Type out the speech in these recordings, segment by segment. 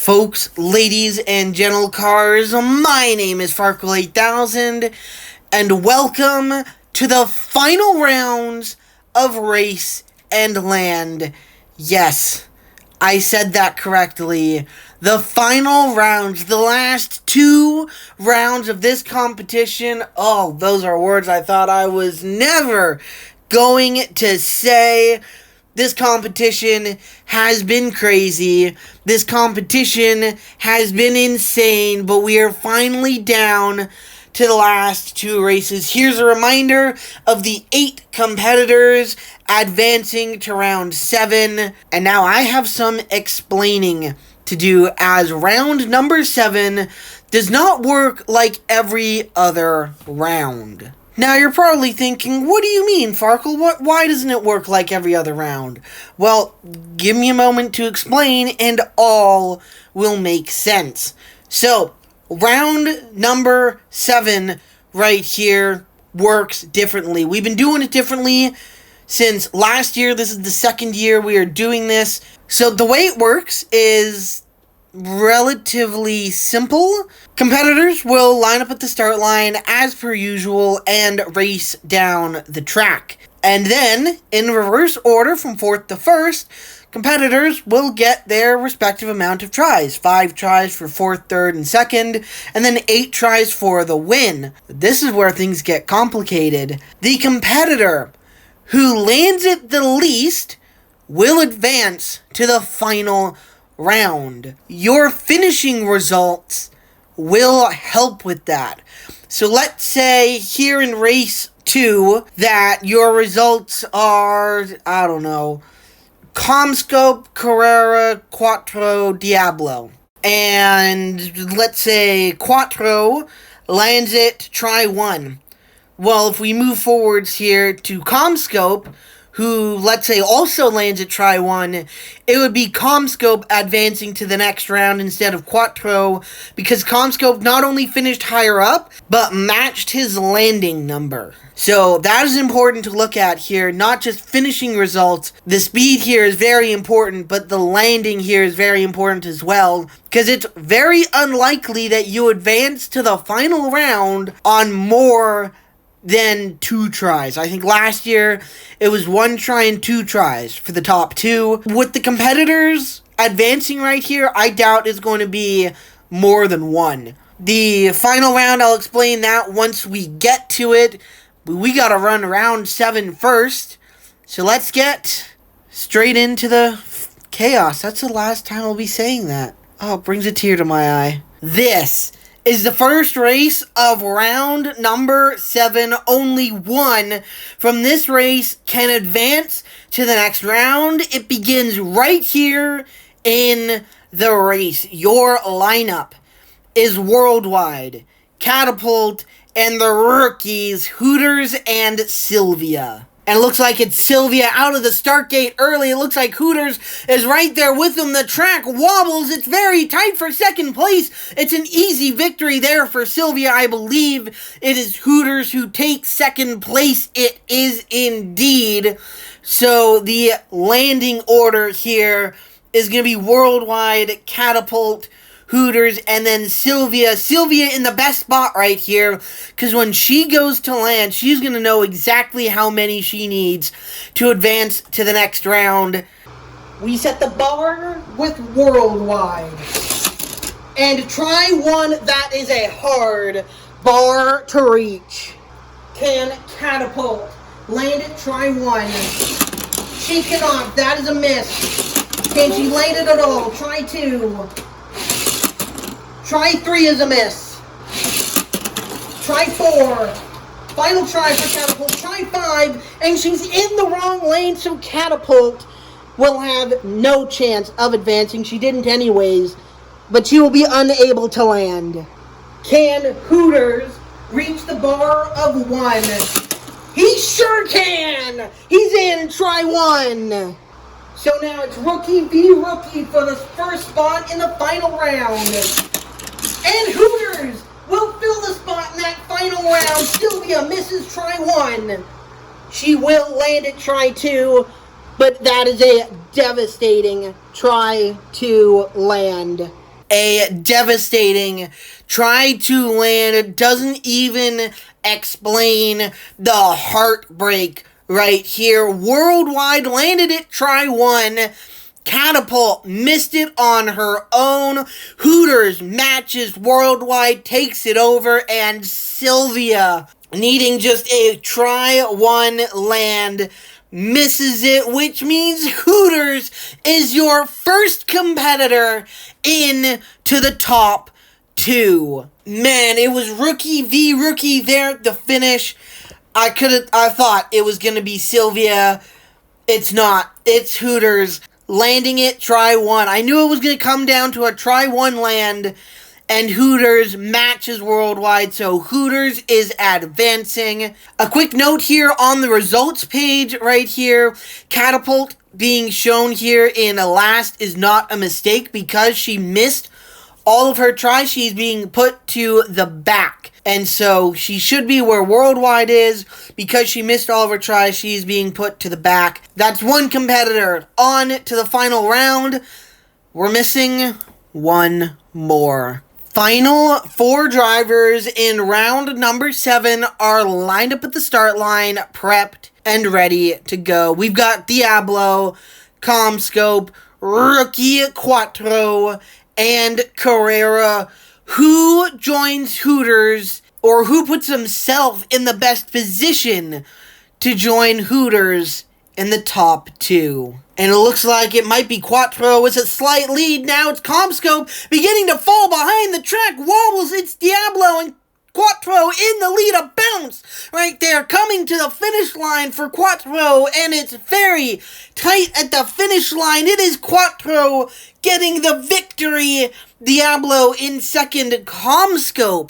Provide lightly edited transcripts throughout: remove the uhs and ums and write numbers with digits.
Folks, ladies, and gentle cars, my name is Farkle8000, and welcome to the final rounds of Race and Land. Yes, I said that correctly. The final rounds, the last two rounds of this competition. Oh, those are words I thought I was never going to say. This competition has been crazy. This competition has been insane, but we are finally down to the last two races. Here's a reminder of the 8 competitors advancing to round 7. And now I have some explaining to do, as round number 7 does not work like every other round. Now, you're probably thinking, what do you mean, Farkle? Why doesn't it work like every other round? Well, give me a moment to explain, and all will make sense. So, round number 7 right here works differently. We've been doing it differently since last year. This is the second year we are doing this. So, the way it works is relatively simple. Competitors will line up at the start line as per usual and race down the track. And then, in reverse order from 4th to 1st, competitors will get their respective amount of tries. 5 tries for 4th, 3rd, and 2nd, and then 8 tries for the win. This is where things get complicated. The competitor who lands it the least will advance to the final round. Your finishing results will help with that. So let's say here in race 2 that your results are, I don't know, Comscope, Carrera, Quattro, Diablo. And let's say Quattro lands it, try 1. Well, if we move forwards here to Comscope, who, let's say, also lands at try 1, it would be Comscope advancing to the next round instead of Quattro, because Comscope not only finished higher up, but matched his landing number. So that is important to look at here, not just finishing results. The speed here is very important, but the landing here is very important as well, because it's very unlikely that you advance to the final round on more than 2 tries. I think last year it was 1 try and 2 tries for the top 2. With the competitors advancing right here, I doubt it's going to be more than 1. The final round, I'll explain that once we get to it. We gotta run round 7 first. So let's get straight into the chaos. That's the last time I'll be saying that. Oh, it brings a tear to my eye. This is the first race of round number 7. Only one from this race can advance to the next round. It begins right here in the race. Your lineup is Worldwide, Catapult, and the rookies, Hooters and Sylvia. And it looks like it's Sylvia out of the start gate early. It looks like Hooters is right there with them. The track wobbles. It's very tight for second place. It's an easy victory there for Sylvia. I believe it is Hooters who takes second place. It is indeed. So the landing order here is going to be Worldwide, Catapult, Hooters, and then Sylvia. Sylvia in the best spot right here, because when she goes to land, she's going to know exactly how many she needs to advance to the next round. We set the bar with Worldwide. And try 1, that is a hard bar to reach. Can Catapult land it, try 1. Shake it off, that is a miss. Can she land it at all? Try 2. Try 3 is a miss. Try 4. Final try for Catapult. Try 5. And she's in the wrong lane, so Catapult will have no chance of advancing. She didn't anyways, but she will be unable to land. Can Hooters reach the bar of 1? He sure can! He's in, try 1. So now it's rookie v rookie for the first spot in the final round. And Hooters will fill the spot in that final round. Sylvia misses try 1. She will land at try 2, but that is a devastating try to land. A devastating try to land, doesn't even explain the heartbreak right here. Worldwide landed it, try one. Catapult missed it on her own. Hooters matches Worldwide, takes it over, and Sylvia, needing just a try one land, misses it, which means Hooters is your first competitor in to the top two. Man, it was rookie v rookie there at the finish. I thought it was gonna be Sylvia. It's not. It's Hooters landing it, try one. I knew it was going to come down to a try one land, and Hooters matches Worldwide, so Hooters is advancing. A quick note here on the results page right here. Catapult being shown here in last is not a mistake because she missed all of her tries. She's being put to the back. And so she should be where Worldwide is. Because she missed all of her tries, she's being put to the back. That's one competitor. On to the final round. We're missing one more. Final 4 drivers in round number 7 are lined up at the start line, prepped and ready to go. We've got Diablo, Comscope, Rookie Quattro, and Carrera. Who joins Hooters, or who puts himself in the best position to join Hooters in the top 2? And it looks like it might be Quattro with a slight lead. Now it's Comscope beginning to fall behind the track. Wobbles, it's Diablo and Quattro in the lead. A bounce right there coming to the finish line for Quattro, and it's very tight at the finish line. It is Quattro getting the victory. Diablo in second, Comscope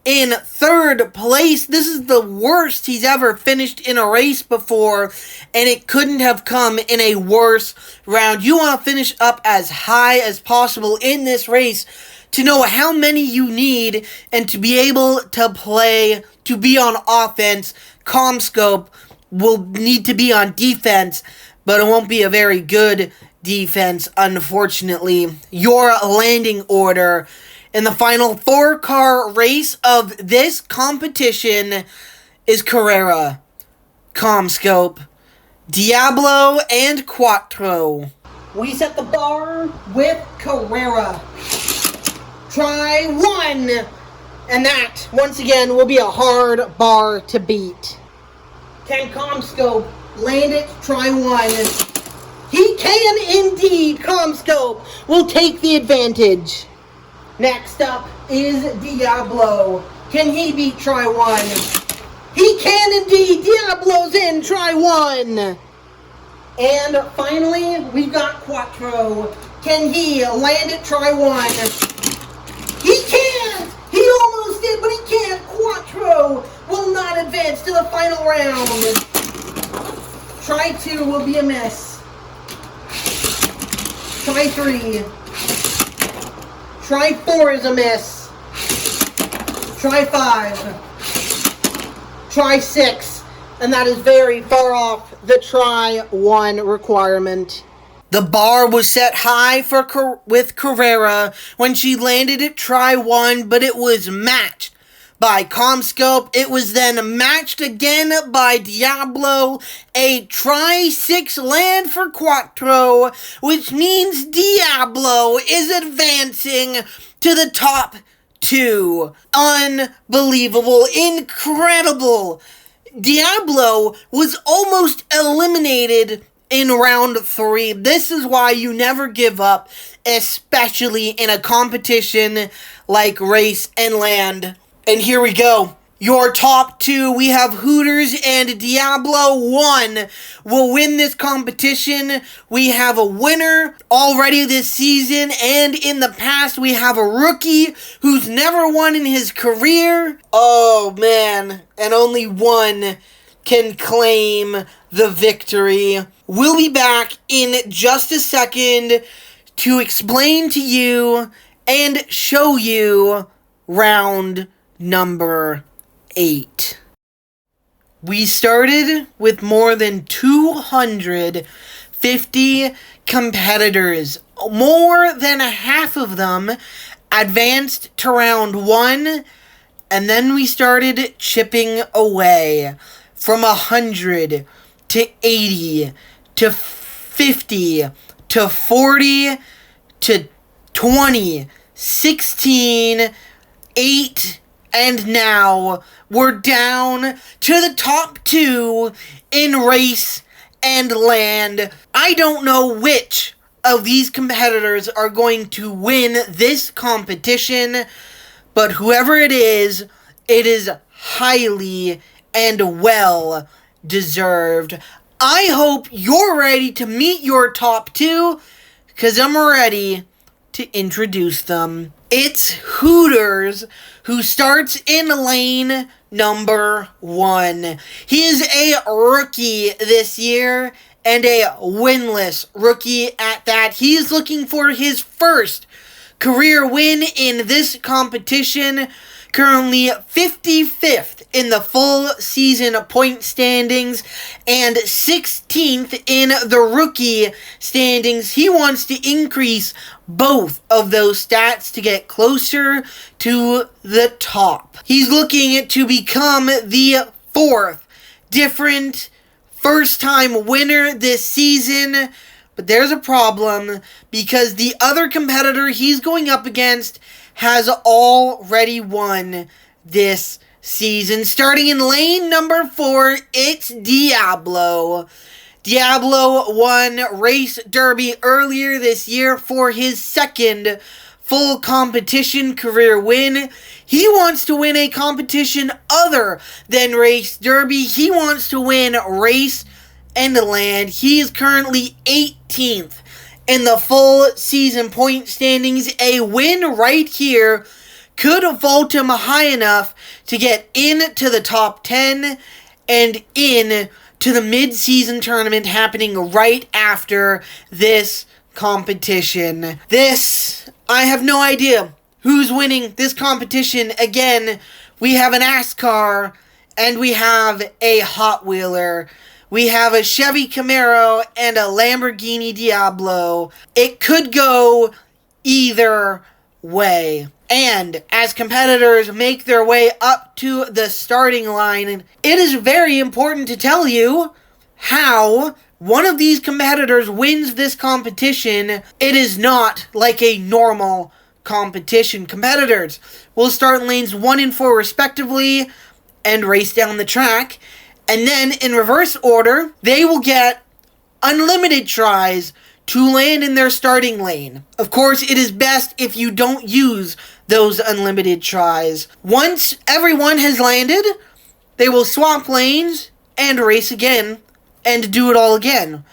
in third place. This is the worst he's ever finished in a race before, and it couldn't have come in a worse round. You want to finish up as high as possible in this race to know how many you need and to be able to play, to be on offense. Comscope will need to be on defense, but it won't be a very good defense, unfortunately. Your landing order in the final 4-car race of this competition is Carrera, Comscope, Diablo, and Quattro. We set the bar with Carrera. Try one. And that, once again, will be a hard bar to beat. Can Comscope land it? Try one. He can indeed. Comscope will take the advantage. Next up is Diablo. Can he beat try one? He can indeed. Diablo's in try one. And finally, we've got Quattro. Can he land it? Try one. He can't. He almost did, but he can't. Quattro will not advance to the final round. Try two will be a miss. Try three. Try four is a miss. Try five. Try six. And that is very far off the try one requirement. The bar was set high with Carrera when she landed at try one, but it was matched by Comscope. It was then matched again by Diablo. A try 6 land for Quattro, which means Diablo is advancing to the top 2. Unbelievable. Incredible. Diablo was almost eliminated in round 3. This is why you never give up, especially in a competition like Race and Land. And here we go. Your top 2, we have Hooters and Diablo. 1 will win this competition. We have a winner already this season, and in the past we have a rookie who's never won in his career. Oh man, and only one can claim the victory. We'll be back in just a second to explain to you and show you round number 8. We started with more than 250 competitors more than half of them advanced to round 1, and then we started chipping away from 100 to 80 to 50 to 40 to 20, 16, 8, and now we're down to the top 2 in race and land. I don't know which of these competitors are going to win this competition, but whoever it is highly and well deserved. I hope you're ready to meet your top 2, because I'm ready to introduce them. It's Hooters, who starts in lane number 1. He is a rookie this year, and a winless rookie at that. He's looking for his first career win in this competition. Currently 55th in the full season point standings and 16th in the rookie standings. He wants to increase both of those stats to get closer to the top. He's looking to become the 4th different first-time winner this season. But there's a problem, because the other competitor he's going up against has already won this season. Starting in lane number 4, it's Diablo. Diablo won Race Derby earlier this year for his second full competition career win. He wants to win a competition other than Race Derby. He wants to win Race and Land. He is currently 18th in the full season point standings. A win right here could vault him high enough to get into the top 10 and in to the mid-season tournament happening right after this competition. I have no idea who's winning this competition. Again, we have a NASCAR and we have a Hot Wheeler. We have a Chevy Camaro and a Lamborghini Diablo. It could go either way. And as competitors make their way up to the starting line, it is very important to tell you how one of these competitors wins this competition. It is not like a normal competition. Competitors will start in lanes 1 and 4 respectively and race down the track. And then, in reverse order, they will get unlimited tries to land in their starting lane. Of course, it is best if you don't use those unlimited tries. Once everyone has landed, they will swap lanes and race again and do it all again.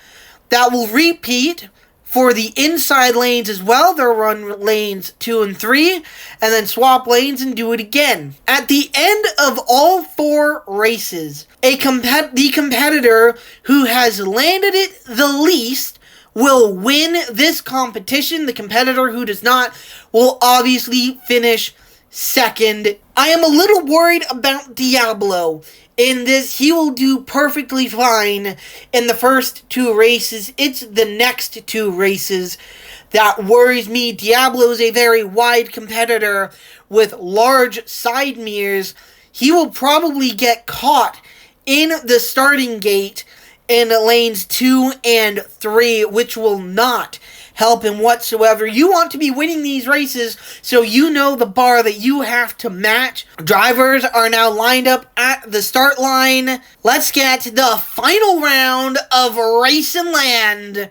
That will repeat for the inside lanes as well. They'll run lanes 2 and 3 and then swap lanes and do it again. At the end of all 4 races, the competitor who has landed it the least will win this competition. The competitor who does not will obviously finish second. I am a little worried about Diablo. In this, he will do perfectly fine in the first 2 races. It's the next 2 races that worries me. Diablo is a very wide competitor with large side mirrors. He will probably get caught in the starting gate in lanes 2 and 3, which will not help him whatsoever. You want to be winning these races, so you know the bar that you have to match. Drivers are now lined up at the start line. Let's get the final round of Race and Land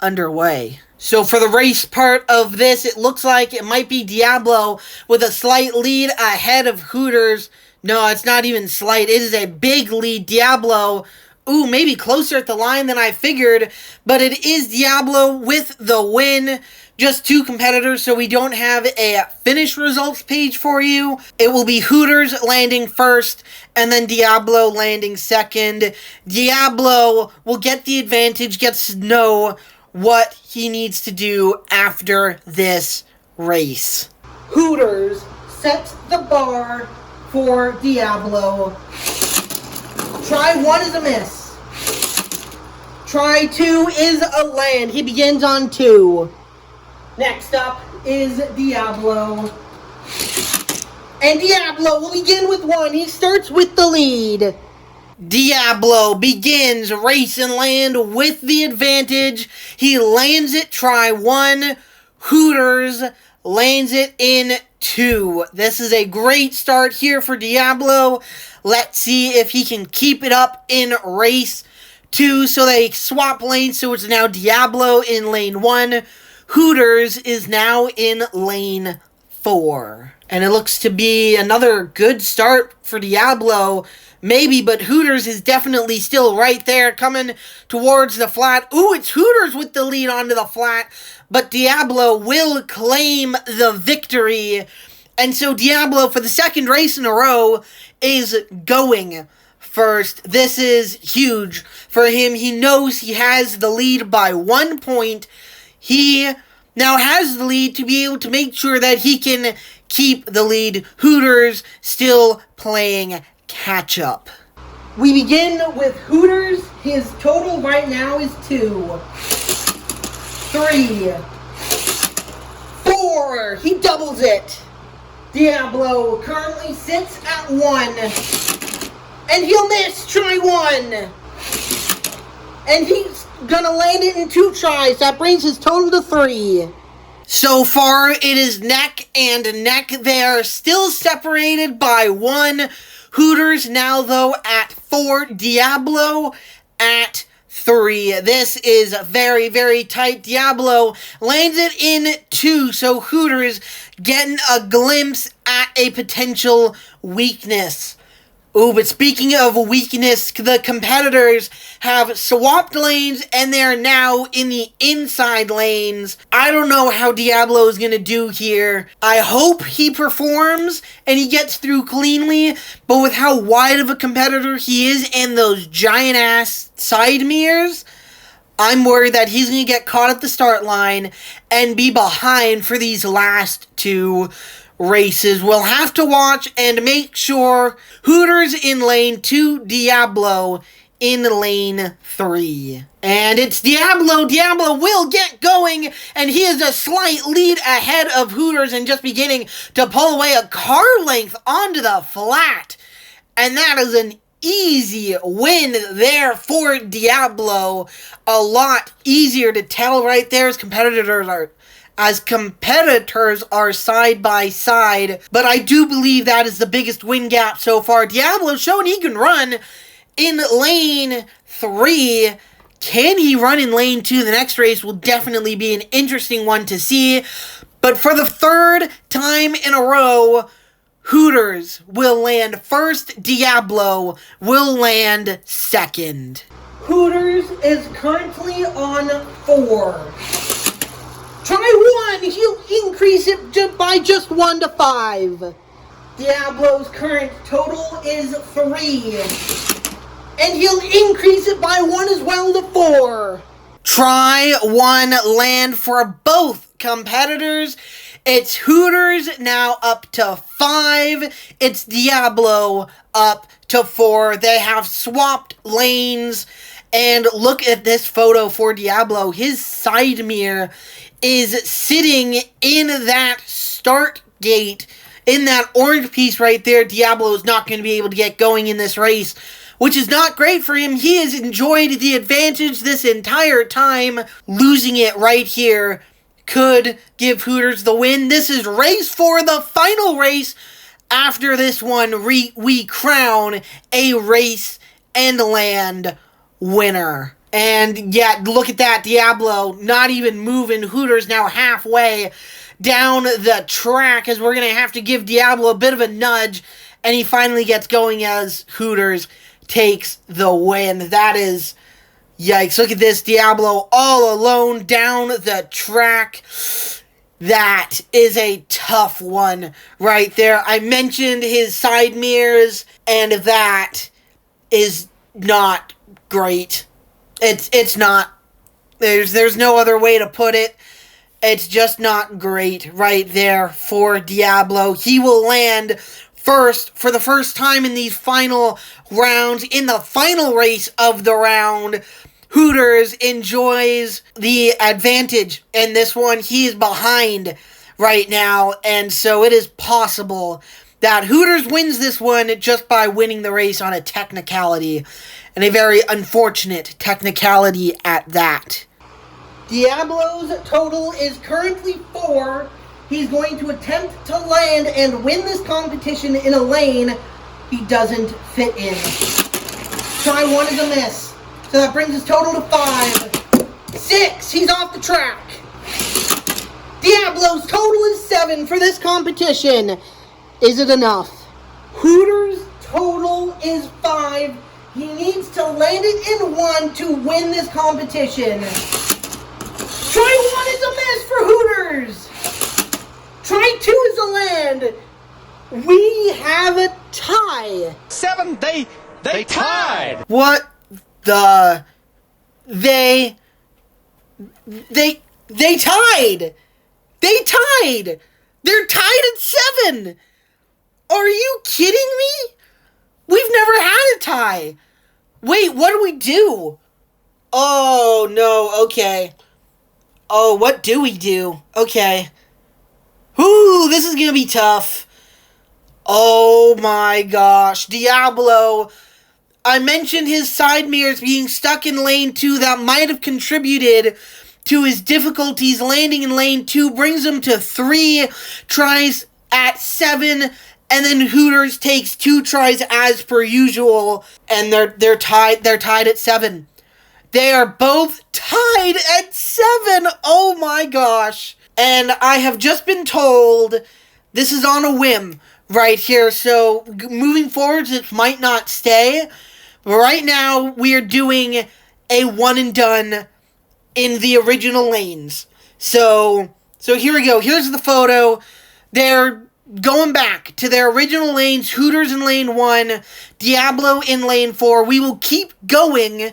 underway. So for the race part of this, it looks like it might be Diablo with a slight lead ahead of Hooters. No, it's not even slight. It is a big lead. Diablo, maybe closer at the line than I figured, but it is Diablo with the win. Just 2 competitors, so we don't have a finish results page for you. It will be Hooters landing first, and then Diablo landing second. Diablo will get the advantage, gets to know what he needs to do after this race. Hooters sets the bar for Diablo. Try 1 is a miss. Try 2 is a land. He begins on 2. Next up is Diablo. And Diablo will begin with 1. He starts with the lead. Diablo begins race and land with the advantage. He lands it, try 1. Hooters lands it in 2. This is a great start here for Diablo. Let's see if he can keep it up in race 2. So they swap lanes, so it's now Diablo in lane 1. Hooters is now in lane 4. And it looks to be another good start for Diablo. Maybe, but Hooters is definitely still right there, coming towards the flat. Ooh, it's Hooters with the lead onto the flat, but Diablo will claim the victory. And so Diablo, for the second race in a row, is going first. This is huge for him. He knows he has the lead by 1 point. He now has the lead to be able to make sure that he can keep the lead. Hooters still playing catch up. We begin with Hooters. His total right now is 2, 3, 4. He doubles it. Diablo currently sits at 1. And he'll miss. Try 1. And he's gonna land it in 2 tries. That brings his total to 3. So far, it is neck and neck. They are still separated by 1. Hooters now, though, at 4. Diablo at 3. This is very, very tight. Diablo lands it in 2, so Hooters getting a glimpse at a potential weakness. Ooh, but speaking of weakness, the competitors have swapped lanes and they're now in the inside lanes. I don't know how Diablo is going to do here. I hope he performs and he gets through cleanly, but with how wide of a competitor he is and those giant-ass side mirrors, I'm worried that he's going to get caught at the start line and be behind for these last 2 races. We'll have to watch and make sure. Hooters in lane 2, Diablo in lane 3. And it's Diablo. Diablo will get going, and he is a slight lead ahead of Hooters and just beginning to pull away a car length onto the flat. And that is an easy win there for Diablo. A lot easier to tell right there as competitors are side by side. But I do believe that is the biggest win gap so far. Diablo showing he can run in lane 3. Can he run in lane 2? The next race will definitely be an interesting one to see. But for the 3rd time in a row, Hooters will land first. Diablo will land second. Hooters is currently on 4. Try 1. He'll increase it by just 1 to 5. Diablo's current total is 3. And he'll increase it by 1 as well to 4. Try 1 land for both competitors. It's Hooters now up to 5. It's Diablo up to 4. They have swapped lanes. And look at this photo for Diablo. His side mirror is sitting in that start gate, in that orange piece right there. Diablo is not going to be able to get going in this race, which is not great for him. He has enjoyed the advantage this entire time. Losing it right here could give Hooters the win. This is race 4, the final race. After this one, we crown a race and land winner. And yeah, look at that. Diablo not even moving. Hooters now halfway down the track, as we're going to have to give Diablo a bit of a nudge. And he finally gets going as Hooters takes the win. That is, yikes. Look at this. Diablo all alone down the track. That is a tough one right there. I mentioned his side mirrors, and that is not great. It's not. There's no other way to put it. It's just not great right there for Diablo. He will land first for the first time in these final rounds, in the final race of the round. Hooters enjoys the advantage in this one. He's behind right now, and so it is possible that Hooters wins this one just by winning the race on a technicality, and a very unfortunate technicality at that. Diablo's total is currently 4. He's going to attempt to land and win this competition in a lane he doesn't fit in. Try 1 is a miss. So that brings his total to 5. 6, he's off the track. Diablo's total is 7 for this competition. Is it enough? Hooters' total is 5. He needs to land it in 1 to win this competition. Try 1 is a miss for Hooters. Try 2 is a land. We have a tie. 7, they tied. What the? They tied. They tied. They're tied at 7. Are you kidding me? We've never had a tie. Wait, what do we do? Oh, no, okay. Oh, what do we do? Okay. Ooh, this is gonna be tough. Oh my gosh. Diablo. I mentioned his side mirrors being stuck in lane 2. That might have contributed to his difficulties. Landing in lane 2 brings him to 3 tries at 7. And then Hooters takes 2 tries as per usual. And they're tied at 7. They are both tied at 7. Oh my gosh. And I have just been told this is on a whim right here. So moving forward, it might not stay. But right now, we are doing a one and done in the original lanes. So here we go. Here's the photo. They're going back to their original lanes. Hooters in lane 1. Diablo in lane 4. We will keep going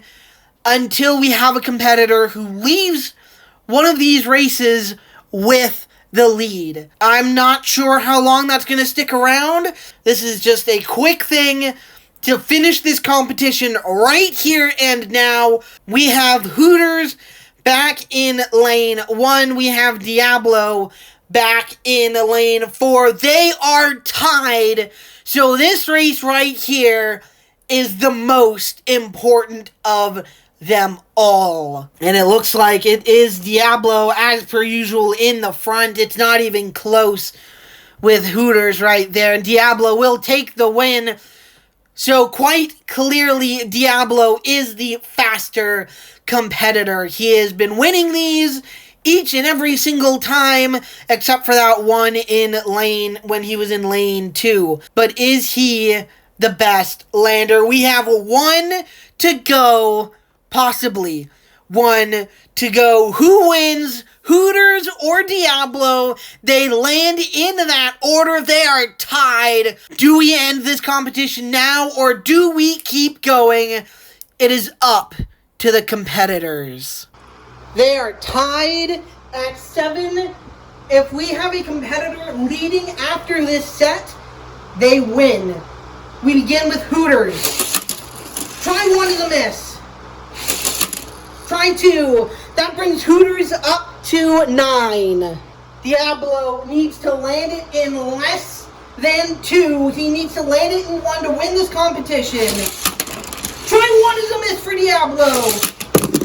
until we have a competitor who leaves one of these races with the lead. I'm not sure how long that's going to stick around. This is just a quick thing to finish this competition right here and now. We have Hooters back in lane 1. We have Diablo back in lane 4. They are tied. So this race right here is the most important of them all. And it looks like it is Diablo as per usual in the front. It's not even close with Hooters right there. And Diablo will take the win. So quite clearly Diablo is the faster competitor. He has been winning these each and every single time except for that one in lane when he was in lane 2. But is he the best lander? We have 1 to go. Possibly 1 to go. Who wins? Hooters or Diablo? They land in that order. They are tied. Do we end this competition now or do we keep going? It is up to the competitors. They are tied at 7. If we have a competitor leading after this set, they win. We begin with Hooters. Try 1 is a miss. Try 2. That brings Hooters up to 9. Diablo needs to land it in less than 2. He needs to land it in 1 to win this competition. Try 1 is a miss for Diablo.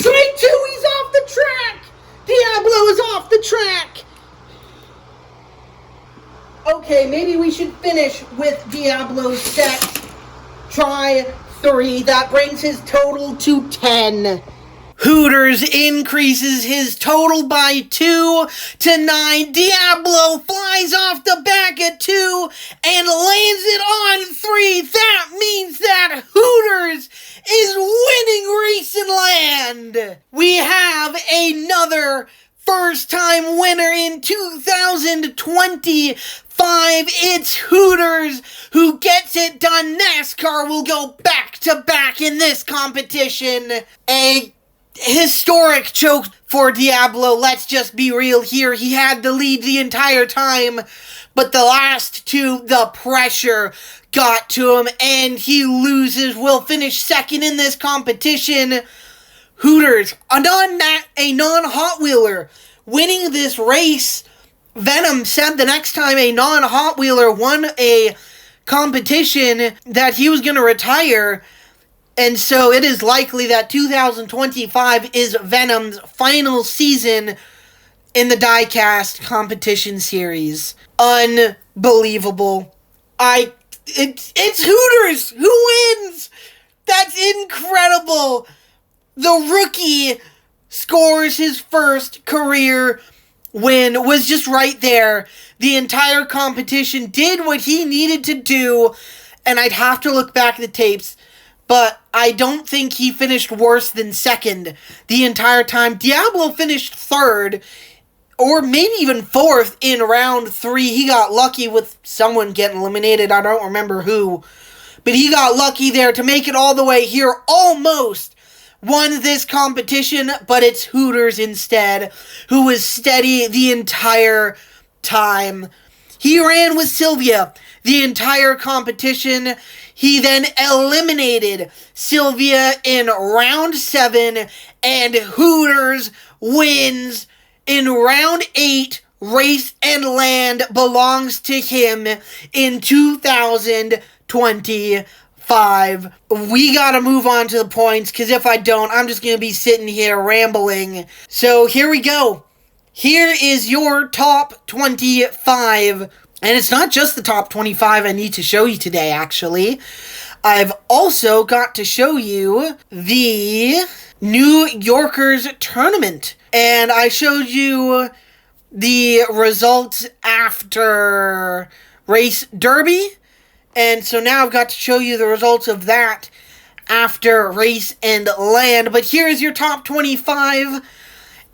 Try 2. He's off the track. Diablo is off the track. Okay, maybe we should finish with Diablo's set. Try 3. That brings his total to 10. Hooters increases his total by 2 to 9. Diablo flies off the back at 2 and lands it on 3. That means that Hooters is winning Race and Land. We have another first-time winner in 2025. It's Hooters who gets it done. NASCAR will go back-to-back in this competition. A historic choke for Diablo. Let's just be real here. He had the lead the entire time, but the last 2, the pressure got to him, and he loses. Will finish second in this competition. Hooters, a non-Hot Wheeler, winning this race. Venom said the next time a non-Hot Wheeler won a competition that he was going to retire. And so it is likely that 2025 is Venom's final season in the diecast competition series. Unbelievable. It's Hooters who wins. That's incredible. The rookie scores his first career win, was just right there. The entire competition did what he needed to do, and I'd have to look back at the tapes, but I don't think he finished worse than second the entire time. Diablo finished third, or maybe even fourth in round 3. He got lucky with someone getting eliminated. I don't remember who, but he got lucky there to make it all the way here. Almost won this competition, but it's Hooters instead, who was steady the entire time. He ran with Sylvia the entire competition. He then eliminated Sylvia in round 7, and Hooters wins in round 8. Race and Land belongs to him in 2025. We gotta move on to the points, because if I don't, I'm just gonna be sitting here rambling. So here we go. Here is your top 25. And it's not just the top 25 I need to show you today, actually. I've also got to show you the New Yorkers tournament. And I showed you the results after Race Derby. And so now I've got to show you the results of that after Race and Land. But here's your top 25.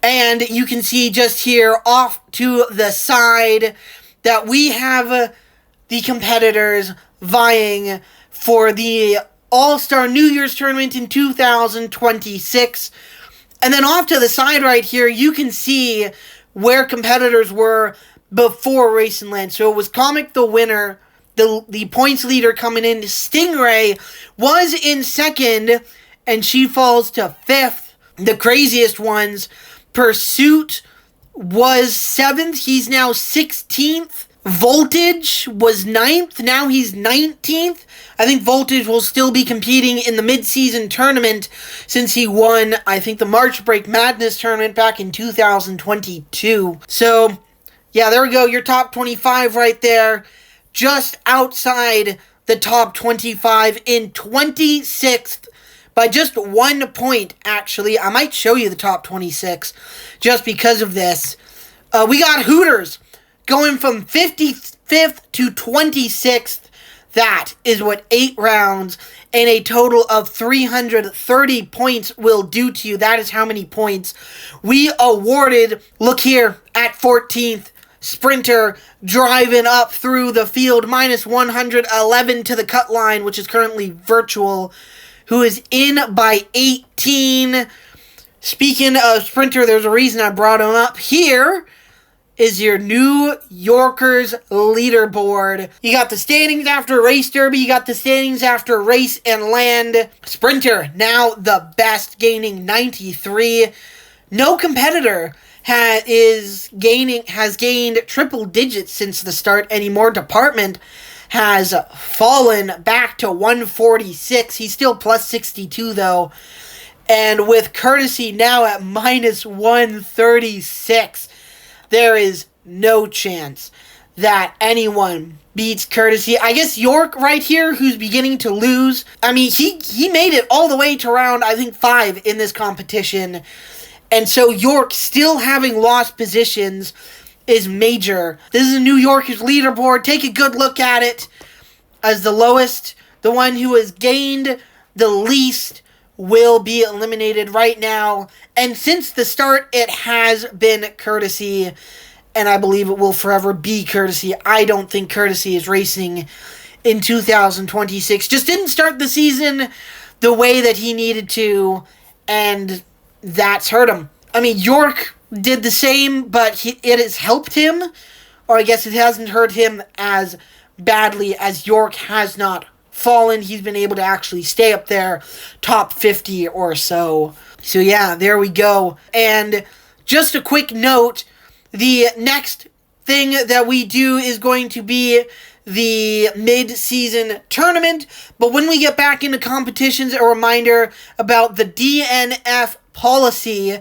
And you can see just here off to the side that we have the competitors vying for the All-Star New Year's Tournament in 2026. And then off to the side right here, you can see where competitors were before Race and Land. So it was Comic the winner, the points leader coming in. Stingray was in second, and she falls to 5th. The craziest ones, Pursuit was 7th. He's now 16th. Voltage was 9th. Now he's 19th. I think Voltage will still be competing in the mid-season tournament since he won, I think, the March Break Madness tournament back in 2022. So, yeah, there we go. Your top 25 right there. Just outside the top 25 in 26th. By just 1 point, actually. I might show you the top 26 just because of this. We got Hooters going from 55th to 26th. That is what 8 rounds and a total of 330 points will do to you. That is how many points we awarded. Look here at 14th. Sprinter driving up through the field. Minus 111 to the cut line, which is currently virtual, who is in by 18. Speaking of Sprinter, there's a reason I brought him up. Here is your New Yorkers leaderboard. You got the standings after Race Derby. You got the standings after Race and Land. Sprinter, now the best, gaining 93. No competitor has gained triple digits since the start anymore. Department has fallen back to 146. He's still plus 62, though. And with Courtesy now at minus 136, there is no chance that anyone beats Courtesy. I guess York right here, who's beginning to lose. I mean, he made it all the way to round, I think, 5 in this competition. And so York still having lost positions is major. This is a New Yorkers leaderboard. Take a good look at it. As the lowest, the one who has gained the least will be eliminated right now. And since the start, it has been Courtesy, and I believe it will forever be Courtesy. I don't think Courtesy is racing in 2026. Just didn't start the season the way that he needed to, and that's hurt him. I mean, York did the same, but it has helped him, or I guess it hasn't hurt him as badly as York has not fallen. He's been able to actually stay up there, top 50 or so. So yeah, there we go. And just a quick note, the next thing that we do is going to be the mid-season tournament. But when we get back into competitions, a reminder about the DNF policy.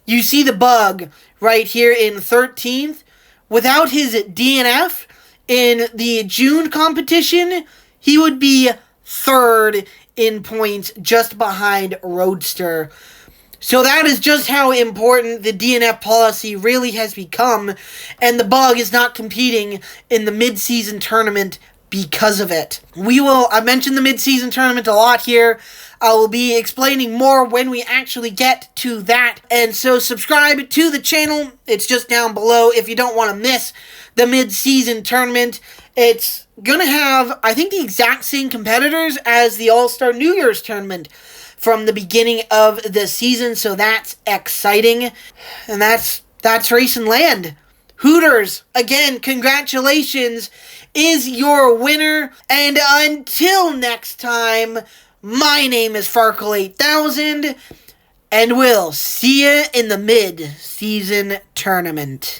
You see the bug right here in 13th. Without his DNF in the June competition, he would be third in points, just behind Roadster. So that is just how important the DNF policy really has become, and the bug is not competing in the mid-season tournament because of it. I mentioned the mid-season tournament a lot here. I will be explaining more when we actually get to that. And so subscribe to the channel. It's just down below if you don't want to miss the mid-season tournament. It's going to have, I think, the exact same competitors as the All-Star New Year's tournament from the beginning of the season, so that's exciting. And that's Race and Land. Hooters, again, congratulations, is your winner. And until next time, my name is Farkle8000, and we'll see you in the mid-season tournament.